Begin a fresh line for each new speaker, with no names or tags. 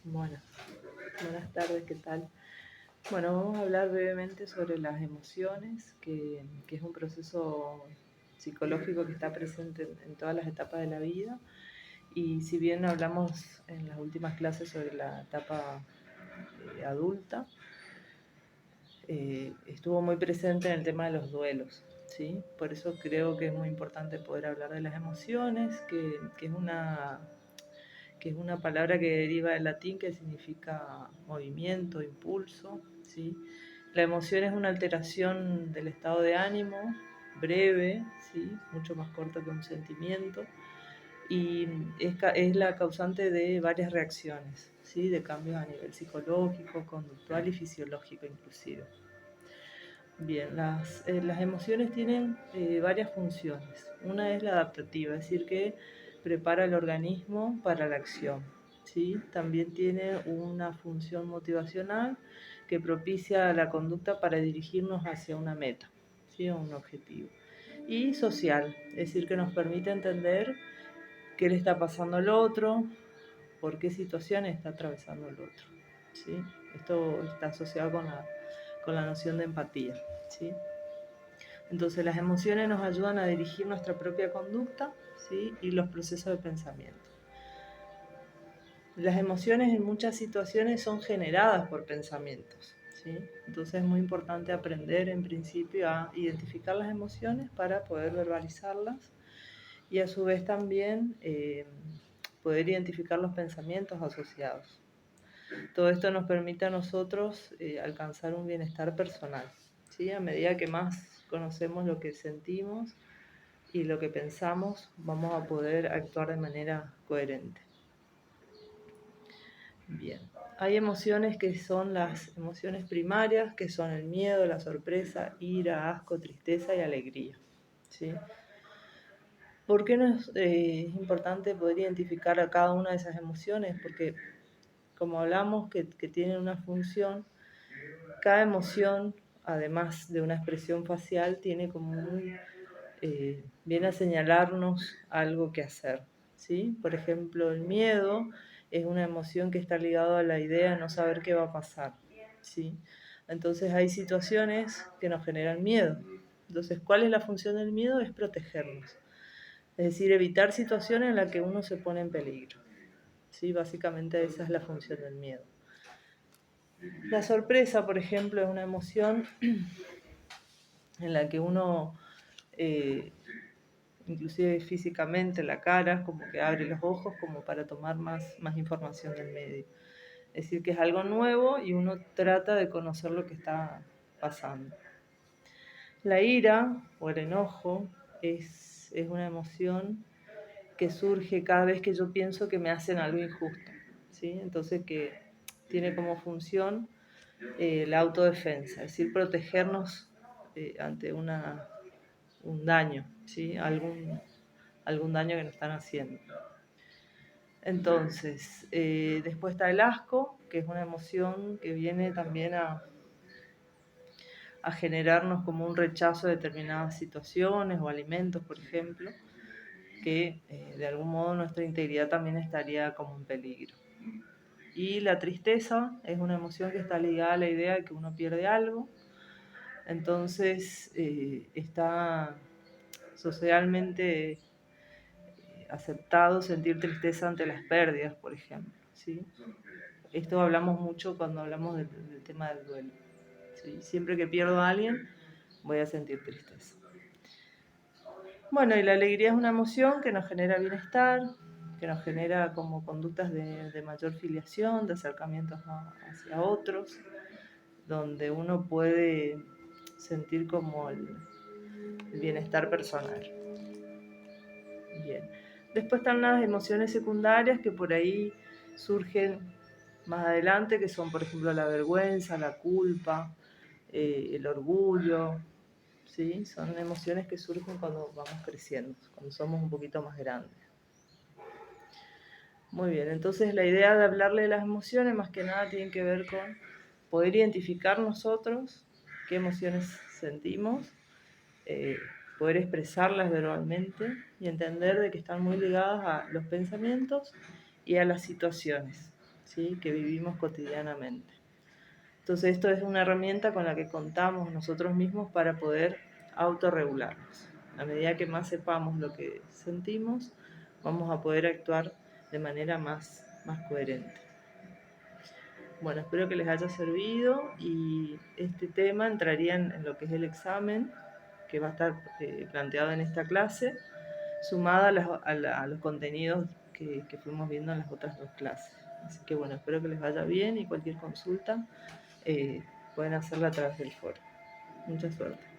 Bueno, buenas tardes, ¿qué tal? Bueno, vamos a hablar brevemente sobre las emociones, que es un proceso psicológico que está presente en todas las etapas de la vida. Y si bien hablamos en las últimas clases sobre la etapa adulta, estuvo muy presente en el tema de los duelos, ¿sí? Por eso creo que es muy importante poder hablar de las emociones, que es una palabra que deriva del latín que significa movimiento, impulso, ¿sí? La emoción es una alteración del estado de ánimo, breve, ¿sí? Mucho más corto que un sentimiento, y es la causante de varias reacciones, ¿sí? De cambios a nivel psicológico, conductual y fisiológico inclusive. Bien, las emociones tienen varias funciones. Una es la adaptativa, es decir, que prepara el organismo para la acción. ¿Sí? También tiene una función motivacional que propicia la conducta para dirigirnos hacia una meta, ¿sí? O un objetivo. Y social, es decir, que nos permite entender qué le está pasando al otro, por qué situación está atravesando el otro. ¿Sí? Esto está asociado con la noción de empatía. ¿Sí? Entonces las emociones nos ayudan a dirigir nuestra propia conducta, ¿sí? Y los procesos de pensamiento. Las emociones en muchas situaciones son generadas por pensamientos, ¿sí? Entonces es muy importante aprender en principio a identificar las emociones para poder verbalizarlas y a su vez también poder identificar los pensamientos asociados. Todo esto nos permite a nosotros alcanzar un bienestar personal, ¿sí? A medida que más conocemos lo que sentimos y lo que pensamos, vamos a poder actuar de manera coherente. Bien, hay emociones que son las emociones primarias, que son el miedo, la sorpresa, ira, asco, tristeza y alegría. ¿Sí? ¿Por qué es importante poder identificar a cada una de esas emociones? Porque, como hablamos, que tienen una función, cada emoción, además de una expresión facial, tiene como viene a señalarnos algo que hacer, ¿sí? Por ejemplo, el miedo es una emoción que está ligada a la idea de no saber qué va a pasar, ¿sí? Entonces hay situaciones que nos generan miedo. Entonces, ¿cuál es la función del miedo? Es protegernos. Es decir, evitar situaciones en las que uno se pone en peligro. ¿Sí? Básicamente esa es la función del miedo. La sorpresa, por ejemplo, es una emoción en la que uno inclusive físicamente la cara, como que abre los ojos como para tomar más información del medio. Es decir, que es algo nuevo y uno trata de conocer lo que está pasando. La ira o el enojo es una emoción que surge cada vez que yo pienso que me hacen algo injusto, ¿sí? Entonces que tiene como función la autodefensa, es decir, protegernos ante un daño, ¿sí? Algún daño que nos están haciendo. Entonces, después está el asco, que es una emoción que viene también a generarnos como un rechazo de determinadas situaciones o alimentos, por ejemplo, que de algún modo nuestra integridad también estaría como en peligro. Y la tristeza es una emoción que está ligada a la idea de que uno pierde algo, entonces está socialmente aceptado sentir tristeza ante las pérdidas, por ejemplo, ¿sí? Esto hablamos mucho cuando hablamos del tema del duelo, ¿sí? Siempre que pierdo a alguien voy a sentir tristeza. Bueno, y la alegría es una emoción que nos genera bienestar, que nos genera como conductas de mayor filiación, de acercamientos hacia otros, donde uno puede sentir como el bienestar personal. Bien. Después están las emociones secundarias que por ahí surgen más adelante, que son, por ejemplo, la vergüenza, la culpa, el orgullo, ¿sí? Son emociones que surgen cuando vamos creciendo, cuando somos un poquito más grandes. Muy bien, entonces la idea de hablarle de las emociones más que nada tiene que ver con poder identificar nosotros qué emociones sentimos, poder expresarlas verbalmente y entender de que están muy ligadas a los pensamientos y a las situaciones, ¿sí? Que vivimos cotidianamente. Entonces esto es una herramienta con la que contamos nosotros mismos para poder autorregularnos. A medida que más sepamos lo que sentimos, vamos a poder actuar de manera más coherente. Bueno, espero que les haya servido y este tema entraría en lo que es el examen que va a estar planteado en esta clase, sumada a los contenidos que fuimos viendo en las otras dos clases. Así que bueno, espero que les vaya bien y cualquier consulta pueden hacerla a través del foro. Mucha suerte.